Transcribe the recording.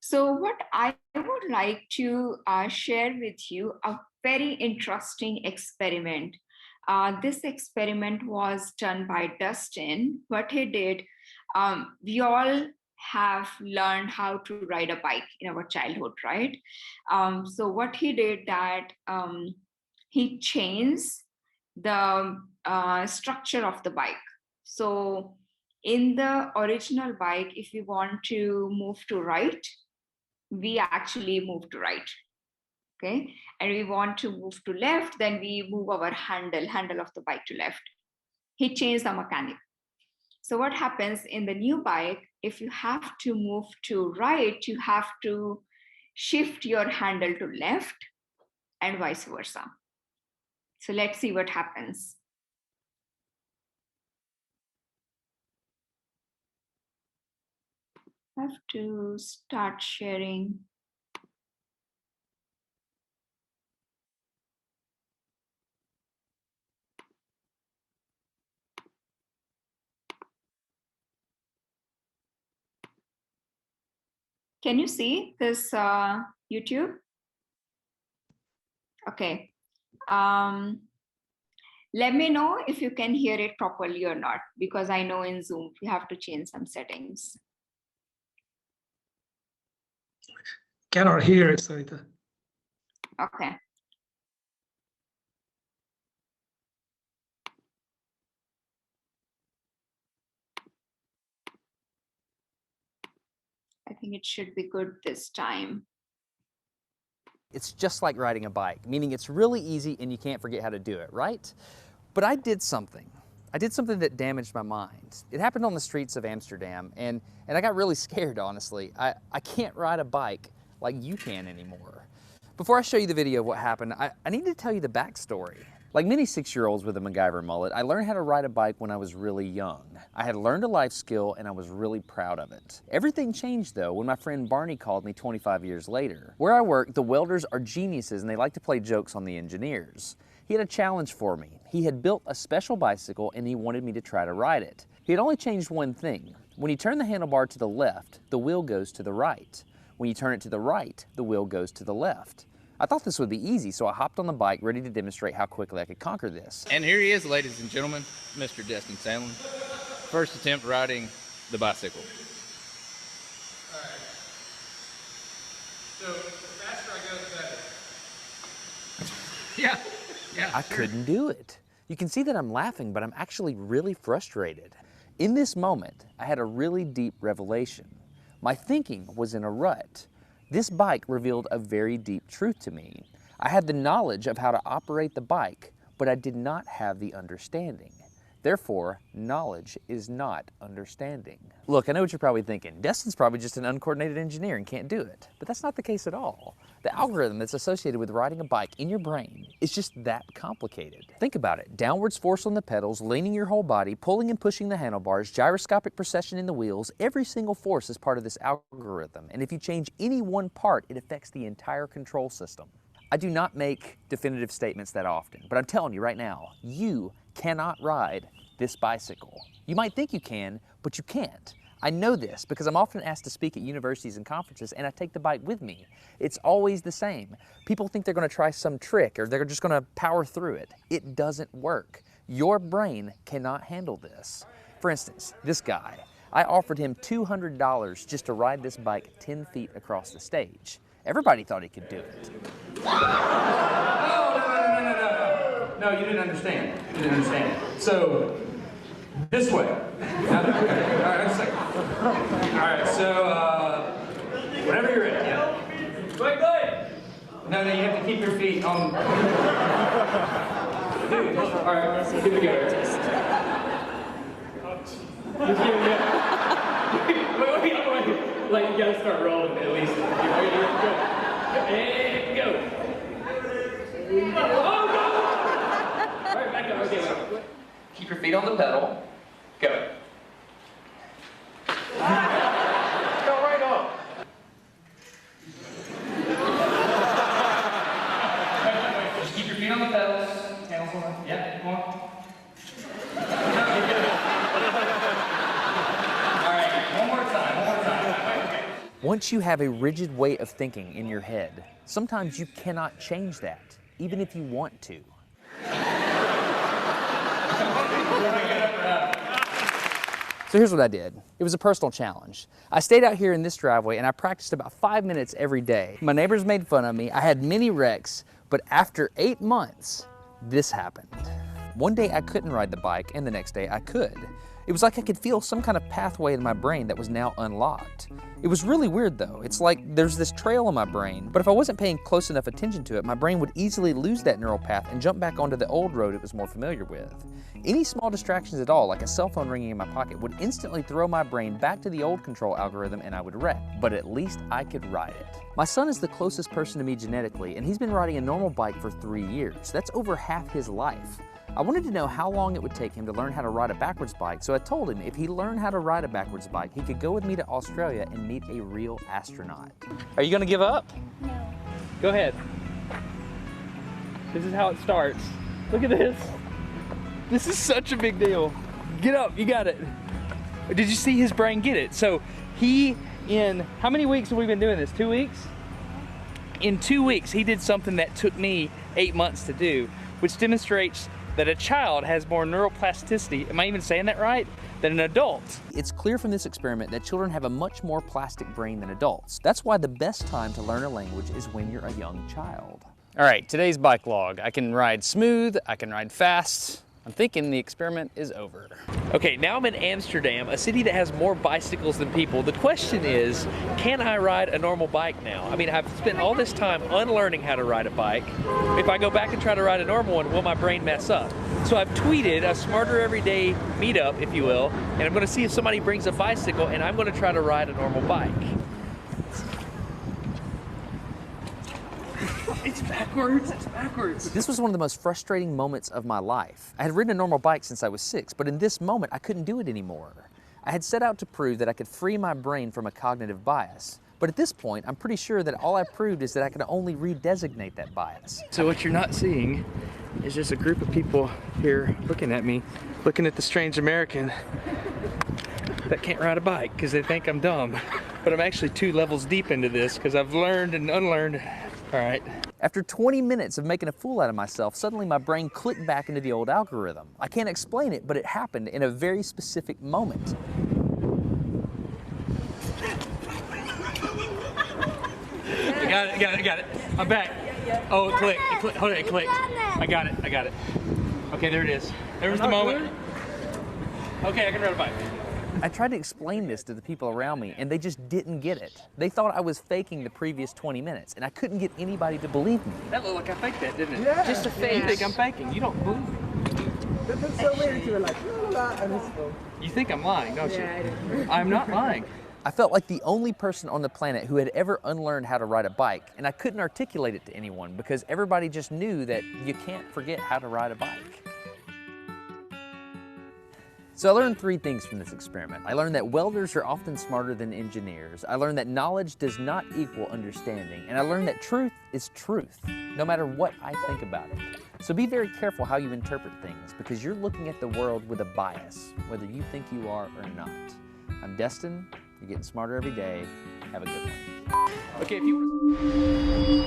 So what I would like to share with you a very interesting experiment. This experiment was done by Dustin. What he did, we all have learned how to ride a bike in our childhood, right? So what he did that he changed the structure of the bike. So in the original bike, if we want to move to right, we actually move to right. Okay. And we want to move to left, then we move our handle of the bike to left. He changed the mechanic. So what happens in the new bike, if you have to move to right, you have to shift your handle to left and vice versa. So let's see what happens. I have to start sharing. Can you see this YouTube? Okay. Let me know if you can hear it properly or not, because I know in Zoom you have to change some settings. Cannot hear it, Savita. Okay. I think it should be good this time. It's just like riding a bike, meaning it's really easy and you can't forget how to do it, right? But I did something. I did something that damaged my mind. It happened on the streets of Amsterdam, and I got really scared, honestly. I can't ride a bike like you can anymore. Before I show you the video of what happened, I need to tell you the backstory. Like many 6-year-olds with a MacGyver mullet, I learned how to ride a bike when I was really young. I had learned a life skill and I was really proud of it. Everything changed though when my friend Barney called me 25 years later. Where I work, the welders are geniuses and they like to play jokes on the engineers. He had a challenge for me. He had built a special bicycle and he wanted me to try to ride it. He had only changed one thing. When you turn the handlebar to the left, the wheel goes to the right. When you turn it to the right, the wheel goes to the left. I thought this would be easy, so I hopped on the bike ready to demonstrate how quickly I could conquer this. And here he is, ladies and gentlemen, Mr. Dustin Sandlin. First attempt riding the bicycle. All right. So the faster I go, the better. Yeah. I couldn't do it. You can see that I'm laughing, but I'm actually really frustrated. In this moment, I had a really deep revelation. My thinking was in a rut. This bike revealed a very deep truth to me. I had the knowledge of how to operate the bike, but I did not have the understanding. Therefore, knowledge is not understanding. Look, I know what you're probably thinking. Dustin's probably just an uncoordinated engineer and can't do it. But that's not the case at all. The algorithm that's associated with riding a bike in your brain is just that complicated. Think about it. Downwards force on the pedals, leaning your whole body, pulling and pushing the handlebars, gyroscopic precession in the wheels, every single force is part of this algorithm. And if you change any one part, it affects the entire control system. I do not make definitive statements that often, but I'm telling you right now, you cannot ride this bicycle. You might think you can, but you can't. I know this because I'm often asked to speak at universities and conferences and I take the bike with me. It's always the same. People think they're going to try some trick or they're just going to power through it. It doesn't work. Your brain cannot handle this. For instance, this guy, I offered him $200 just to ride this bike 10 feet across the stage. Everybody thought he could do it. No, you didn't understand. You didn't understand. So, this way. Okay. All right, just a second. All right, so, whenever you're ready. Yeah. Wait. No, you have to keep your feet on. Dude, all right, here we go. Wait. Like, you gotta start rolling at least. Go. And go. Oh, go! All right, back up. Okay, keep your feet on the pedal. Go. Go right on. Just keep your feet on the pedals. Handles on. Yeah, come on. Once you have a rigid way of thinking in your head, sometimes you cannot change that, even if you want to. So here's what I did. It was a personal challenge. I stayed out here in this driveway and I practiced about 5 minutes every day. My neighbors made fun of me. I had many wrecks, but after 8 months, this happened. One day I couldn't ride the bike and the next day I could. It was like I could feel some kind of pathway in my brain that was now unlocked. It was really weird though. It's like there's this trail in my brain, but if I wasn't paying close enough attention to it, my brain would easily lose that neural path and jump back onto the old road it was more familiar with. Any small distractions at all, like a cell phone ringing in my pocket, would instantly throw my brain back to the old control algorithm and I would wreck. But at least I could ride it. My son is the closest person to me genetically, and he's been riding a normal bike for 3 years. That's over half his life. I wanted to know how long it would take him to learn how to ride a backwards bike, so I told him if he learned how to ride a backwards bike, he could go with me to Australia and meet a real astronaut. Are you gonna give up? No. Go ahead. This is how it starts. Look at this. This is such a big deal. Get up, you got it. Did you see his brain get it? So in how many weeks have we been doing this? 2 weeks? In 2 weeks, he did something that took me 8 months to do, which demonstrates that a child has more neuroplasticity, am I even saying that right, than an adult. It's clear from this experiment that children have a much more plastic brain than adults. That's why the best time to learn a language is when you're a young child. All right, today's bike log. I can ride smooth, I can ride fast. I'm thinking the experiment is over. Okay, now I'm in Amsterdam, a city that has more bicycles than people. The question is, can I ride a normal bike now? I mean, I've spent all this time unlearning how to ride a bike. If I go back and try to ride a normal one, will my brain mess up? So I've tweeted a Smarter Everyday meetup, if you will, and I'm gonna see if somebody brings a bicycle and I'm gonna try to ride a normal bike. It's backwards, it's backwards. This was one of the most frustrating moments of my life. I had ridden a normal bike since I was 6, but in this moment, I couldn't do it anymore. I had set out to prove that I could free my brain from a cognitive bias. But at this point, I'm pretty sure that all I proved is that I could only redesignate that bias. So what you're not seeing is just a group of people here looking at me, looking at the strange American that can't ride a bike because they think I'm dumb. But I'm actually 2 levels deep into this because I've learned and unlearned. All right. After 20 minutes of making a fool out of myself, suddenly my brain clicked back into the old algorithm. I can't explain it, but it happened in a very specific moment. I got it. I'm back. Oh, it clicked. Hold it, it clicked. I got it. Okay, there it is. There was the moment. Okay, I can ride a bike. I tried to explain this to the people around me, and they just didn't get it. They thought I was faking the previous 20 minutes, and I couldn't get anybody to believe me. That looked like I faked that, didn't it? Yeah. Just a fake. You think I'm faking. You don't believe me. That's so weird. You were like, la, and it's You think I'm lying, don't you? I do. I'm not lying. I felt like the only person on the planet who had ever unlearned how to ride a bike, and I couldn't articulate it to anyone because everybody just knew that you can't forget how to ride a bike. So I learned 3 things from this experiment. I learned that welders are often smarter than engineers. I learned that knowledge does not equal understanding. And I learned that truth is truth, no matter what I think about it. So be very careful how you interpret things because you're looking at the world with a bias, whether you think you are or not. I'm Dustin. You're getting smarter every day. Have a good one. Okay, if you